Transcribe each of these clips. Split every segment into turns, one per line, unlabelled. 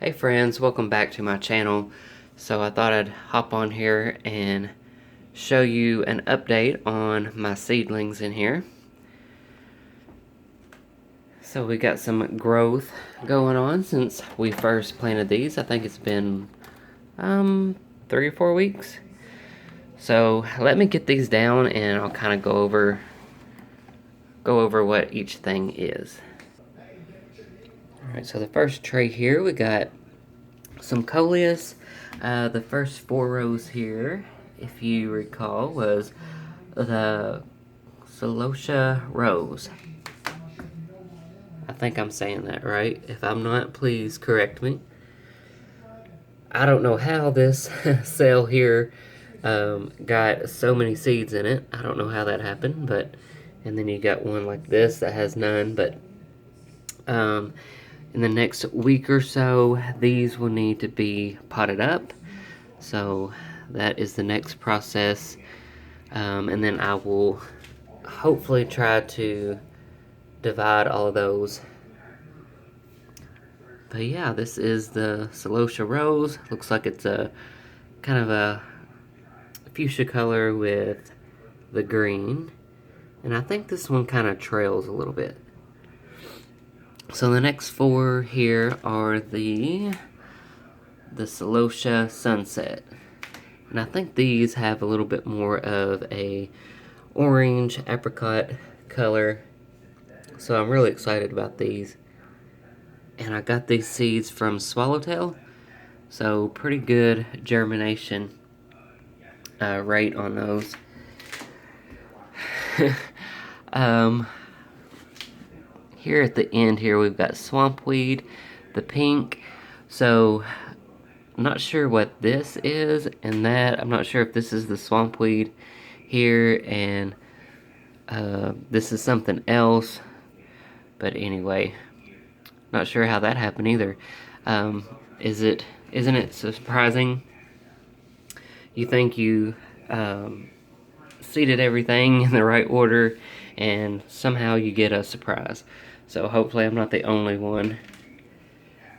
Hey friends, welcome back to my channel. So I thought I'd hop on here and show you an update on my seedlings in here. So we got some growth going on since we first planted these. I think it's been 3 or 4 weeks. So let me get these down and I'll kind of go over what each thing is. Alright, so the first tray here we got some coleus. The first 4 rows here, if you recall, was the Celosia rose. I think I'm saying that right. If I'm not, please correct me. I don't know how this cell here got so many seeds in it. I don't know how that happened, but and then you got one like this that has none, but in the next week or so, these will need to be potted up. So that is the next process. And then I will hopefully try to divide all of those. But yeah, this is the Celosia rose. Looks like it's a kind of a fuchsia color with the green. And I think this one kind of trails a little bit. So the next 4 here are the Celosia Sunset. And I think these have a little bit more of a orange apricot color. So I'm really excited about these. And I got these seeds from Swallowtail. So pretty good germination rate on those. Here at the end here we've got swampweed, the pink. So I'm not sure what this is, and that I'm not sure if this is the swampweed here and this is something else. But anyway, not sure how that happened either. Isn't it surprising? You think you seeded everything in the right order, and somehow you get a surprise. So hopefully I'm not the only one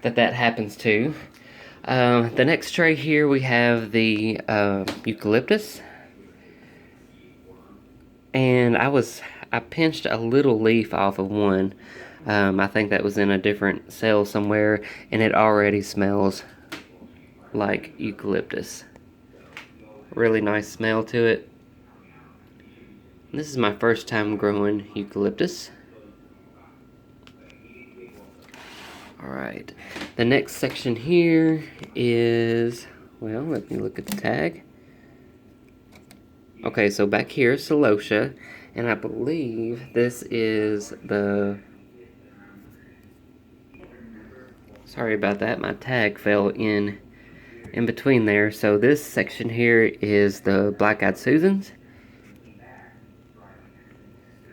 that happens to. The next tray here we have the eucalyptus. And I pinched a little leaf off of one. I think that was in a different cell somewhere, and it already smells like eucalyptus. Really nice smell to it. This is my first time growing eucalyptus. Alright, the next section here is, well, let me look at the tag. Okay, so back here is Celosia, and I believe this is the, sorry about that, my tag fell in between there. So this section here is the Black-Eyed Susans.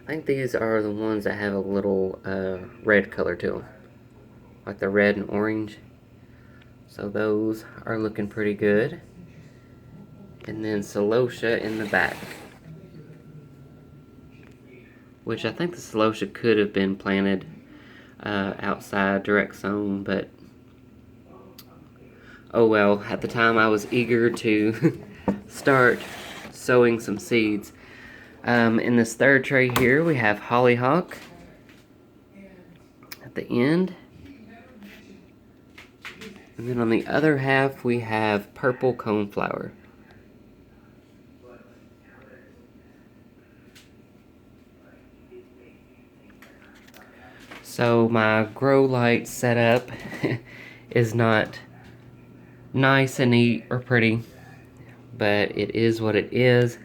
I think these are the ones that have a little red color to them, like the red and orange. So those are looking pretty good. And then Celosia in the back, which I think the Celosia could have been planted outside direct sown, but oh well. At the time I was eager to start sowing some seeds. In this third tray here we have hollyhock at the end. And then on the other half we have purple coneflower. So my grow light setup is not nice and neat or pretty, but it is what it is.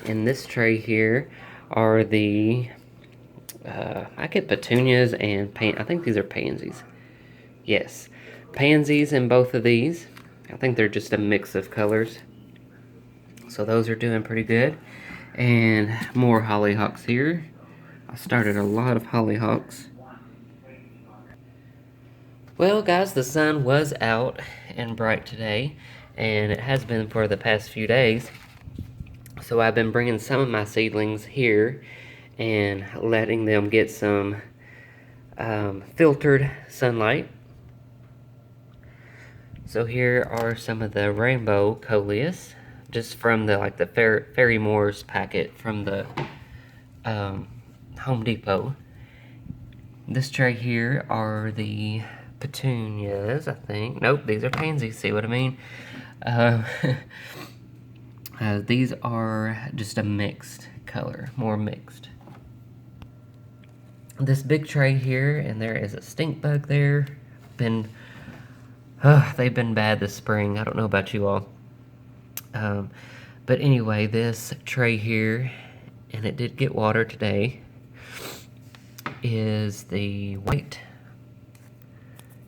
In this tray here are the I get petunias and I think these are pansies. Yes, pansies in both of these. I think they're just a mix of colors. So those are doing pretty good. And more hollyhocks here. I started a lot of hollyhocks. Well guys, the sun was out and bright today, and it has been for the past few days. So I've been bringing some of my seedlings here and letting them get some filtered sunlight. So here are some of the rainbow coleus, just from the Fairy Moores packet from the Home Depot. This tray here are the petunias, I think. Nope, these are pansies, see what I mean? These are just a mixed color, more mixed. This big tray here, and there is a stink bug there. They've been bad this spring. I don't know about you all. But anyway, this tray here, and it did get water today, is the white.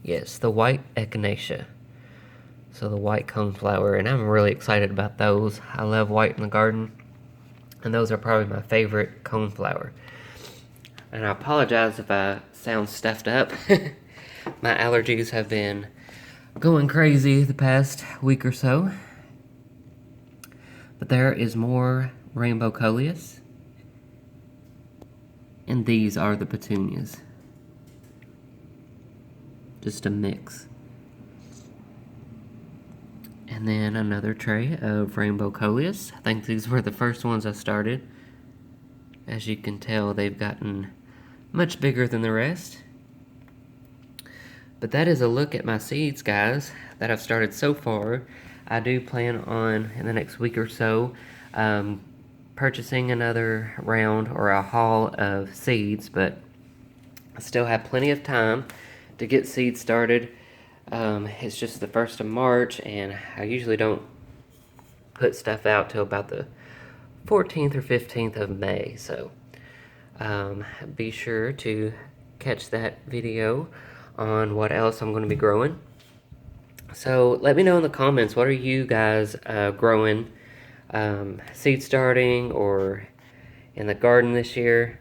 Yes, the white echinacea. So the white coneflower, and I'm really excited about those. I love white in the garden, and those are probably my favorite coneflower. And I apologize if I sound stuffed up. My allergies have been going crazy the past week or so. But there is more rainbow coleus. And these are the petunias. Just a mix. And then another tray of rainbow coleus. I think these were the first ones I started. As you can tell, they've gotten much bigger than the rest. But that is a look at my seeds, guys, that I've started so far. I do plan on, in the next week or so, purchasing another round or a haul of seeds, but I still have plenty of time to get seeds started. It's just the 1st of March, and I usually don't put stuff out till about the 14th or 15th of May, so be sure to catch that video on what else I'm going to be growing. So let me know in the comments, what are you guys growing, seed starting, or in the garden this year?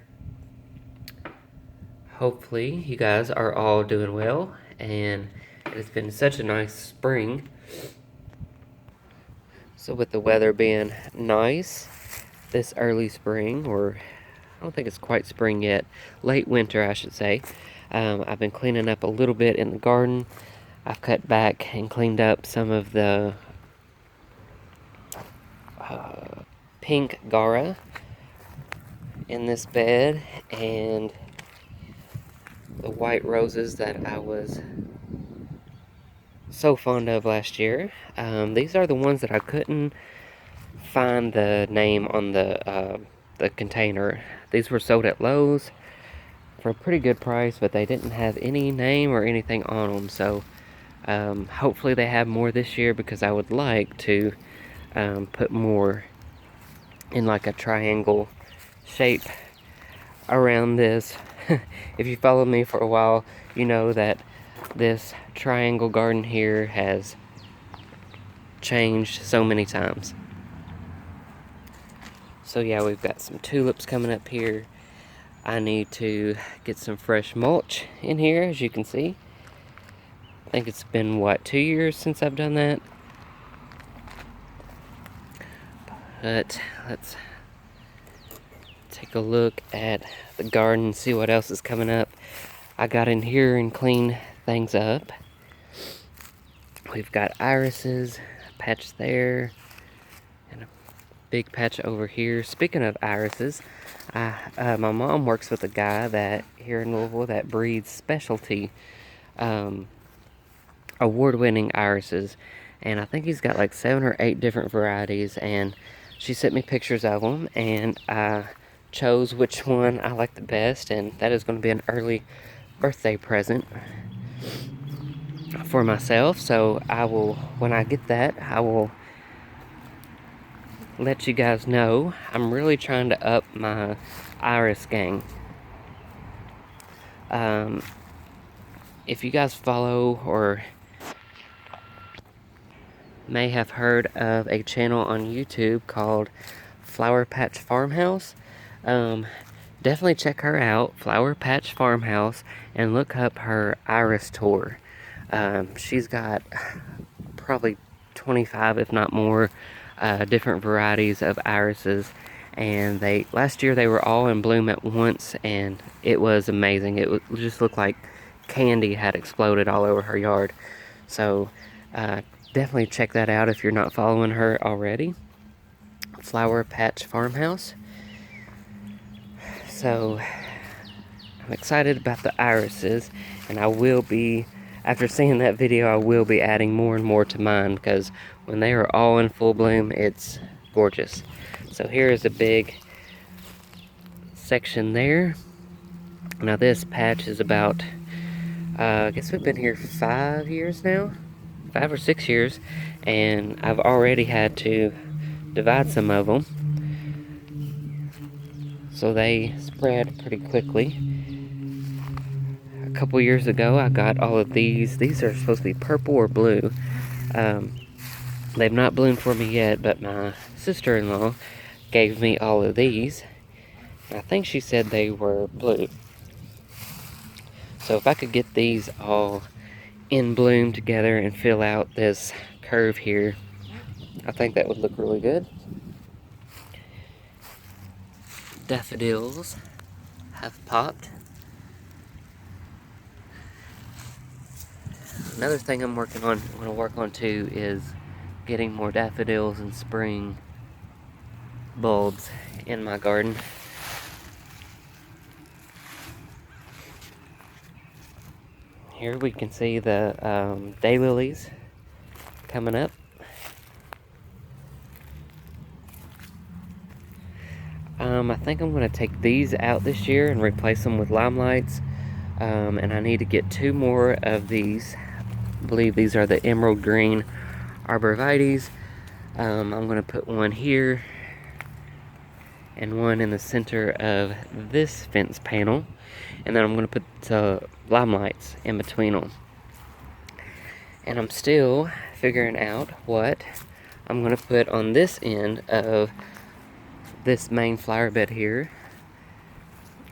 Hopefully you guys are all doing well, and it's been such a nice spring. So with the weather being nice this early spring, or I don't think it's quite spring yet, late winter I should say, I've been cleaning up a little bit in the garden. I've cut back and cleaned up some of the pink Gara in this bed, and the white roses that I was so fond of last year. These are the ones that I couldn't find the name on the container. These were sold at Lowe's for a pretty good price, but they didn't have any name or anything on them. So hopefully they have more this year, because I would like to put more in like a triangle shape around this. If you follow me for a while, you know that this triangle garden here has changed so many times. So yeah, we've got some tulips coming up here. I need to get some fresh mulch in here, as you can see. I think it's been, what, 2 years since I've done that? But let's take a look at the garden and see what else is coming up. I got in here and cleaned things up. We've got irises, a patch there, and a big patch over here. Speaking of irises, my mom works with a guy that here in Louisville that breeds specialty award-winning irises, and I think he's got like 7 or 8 different varieties, and she sent me pictures of them, and I chose which one I like the best, and that is going to be an early birthday present for myself. So I will, when I get that, I will let you guys know. I'm really trying to up my iris gang. If you guys follow or may have heard of a channel on YouTube called Flower Patch Farmhouse, definitely check her out, Flower Patch Farmhouse, and look up her iris tour. She's got probably 25, if not more, different varieties of irises, and last year they were all in bloom at once, and it was amazing. It just looked like candy had exploded all over her yard. So Definitely check that out if you're not following her already. Flower Patch Farmhouse. So I'm excited about the irises, and I will be, after seeing that video, I will be adding more and more to mine, because when they are all in full bloom, it's gorgeous. So here is a big section there. Now this patch is about, I guess we've been here 5 years now, 5 or 6 years, and I've already had to divide some of them, so they spread pretty quickly. A couple years ago I got all of these. These are supposed to be purple or blue. They've not bloomed for me yet, but my sister-in-law gave me all of these. I think she said they were blue. So if I could get these all in bloom together and fill out this curve here, I think that would look really good. Daffodils have popped. Another thing I'm going to work on too, is getting more daffodils and spring bulbs in my garden. Here we can see the daylilies coming up. I think I'm going to take these out this year and replace them with limelights. And I need to get 2 more of these. I believe these are the emerald green arborvitaes. I'm going to put one here and one in the center of this fence panel, and then I'm going to put limelights in between them. And I'm still figuring out what I'm going to put on this end of this main flower bed here.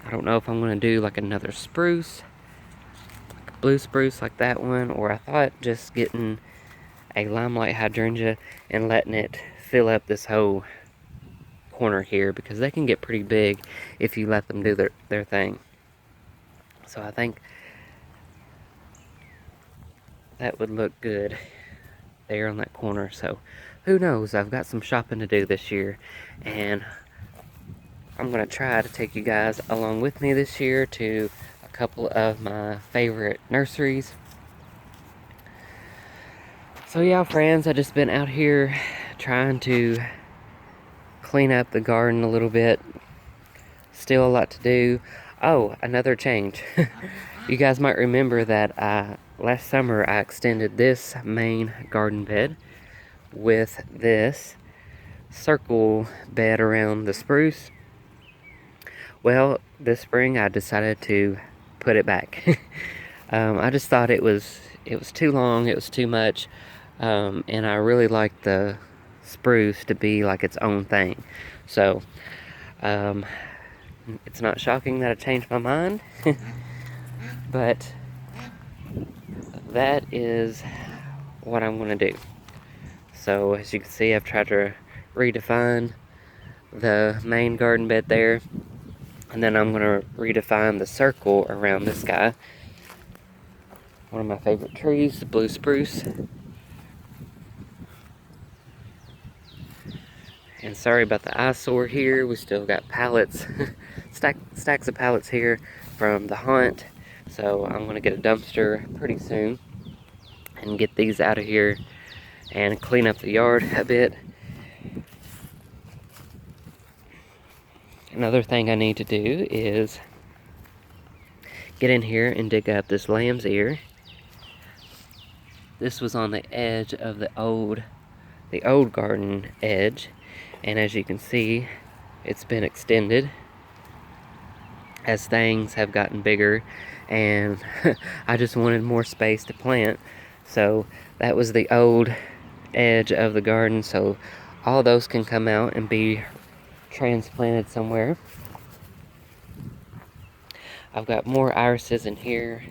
I don't know if I'm going to do like another spruce, like a blue spruce like that one, or I thought just getting a limelight hydrangea and letting it fill up this whole corner here, because they can get pretty big if you let them do their thing. So I think that would look good there on that corner. So who knows, I've got some shopping to do this year, and I'm going to try to take you guys along with me this year to a couple of my favorite nurseries. So yeah, friends, I've just been out here trying to clean up the garden a little bit. Still a lot to do. Oh, another change. You guys might remember that last summer I extended this main garden bed with this circle bed around the spruce. Well, this spring I decided to put it back. I just thought it was too long, it was too much, and I really like the spruce to be like its own thing. So it's not shocking that I changed my mind, but that is what I'm going to do. So as you can see, I've tried to redefine the main garden bed there, and then I'm going to redefine the circle around this guy. One of my favorite trees, the blue spruce. And sorry about the eyesore here, we still got pallets, stacks of pallets here from the hunt. So I'm going to get a dumpster pretty soon and get these out of here and clean up the yard a bit. Another thing I need to do is get in here and dig up this lamb's ear. This was on the edge of the old garden edge, and as you can see, it's been extended as things have gotten bigger, and I just wanted more space to plant. So that was the old edge of the garden, so all those can come out and be transplanted somewhere. I've got more irises in here,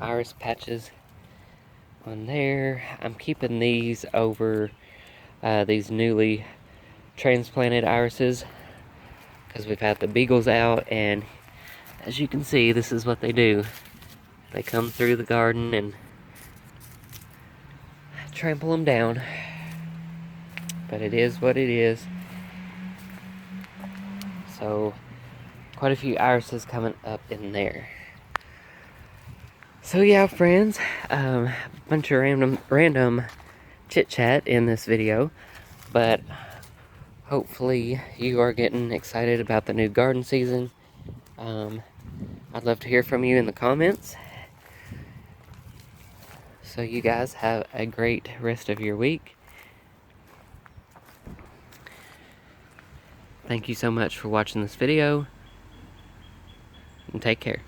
iris patches on there. I'm keeping these over these newly transplanted irises because we've had the beagles out, and as you can see, this is what they do. They come through the garden and trample them down. But it is what it is. So, quite a few irises coming up in there. So yeah, friends, bunch of random chit-chat in this video, but hopefully you are getting excited about the new garden season. I'd love to hear from you in the comments. So you guys have a great rest of your week. Thank you so much for watching this video, and take care.